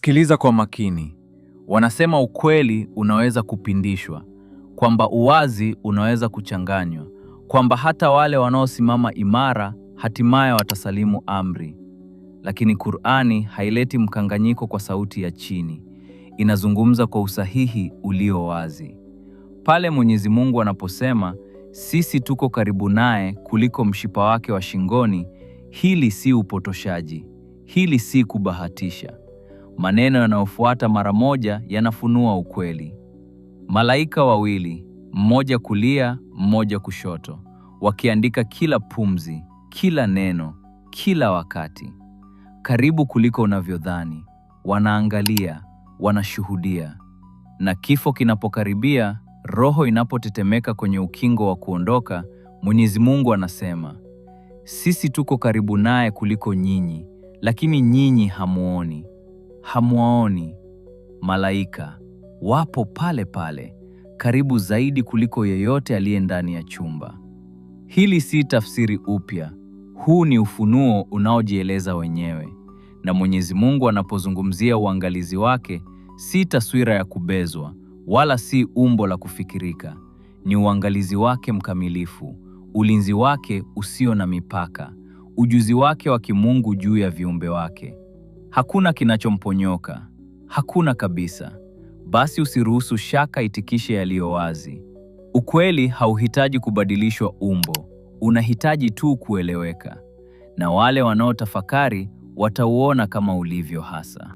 Sikiliza kwa makini. Wanasema ukweli unaweza kupindishwa, kwamba uwazi unaweza kuchanganywa, kwamba hata wale wanaosimama imara hatimaye watasalimu amri. Lakini Qur'ani haileti mkanganyiko kwa sauti ya chini. Inazungumza kwa usahihi ulio wazi. Pale Mwenyezi Mungu anaposema, sisi tuko karibu naye kuliko mshipa wake wa shingoni, hili si upotoshaji. Hili si kubahatisha. Maneno yanayofuata mara moja yanafunua ukweli. Malaika wawili, mmoja kulia, mmoja kushoto, wakiandika kila pumzi, kila neno, kila wakati. Karibu kuliko unavyodhani. Wanaangalia, wanashuhudia. Na kifo kinapokaribia, roho inapotetemeka kwenye ukingo wa kuondoka, Mwenyezi Mungu anasema, sisi tuko karibu naye kuliko nyinyi, lakini nyinyi hamuoni. Hamwaoni. Malaika wapo pale pale, karibu zaidi kuliko yeyote aliye ndani ya chumba. Hili si tafsiri upya. Huu ni ufunuo unaojieleza wenyewe. Na Mwenyezi Mungu anapozungumzia uangalizi wake, si taswira ya kubezwa, wala si umbo la kufikirika. Ni uangalizi wake mkamilifu, ulinzi wake usio na mipaka, ujuzi wake wa kimungu juu ya viumbe wake. Hakuna kinachomponyoka, hakuna kabisa. Basi usiruhusu shaka itikishe yaliyo wazi. Ukweli hauhitaji kubadilishwa umbo, unahitaji tu kueleweka. Na wale wanaotafakari watauona kama ulivyo hasa.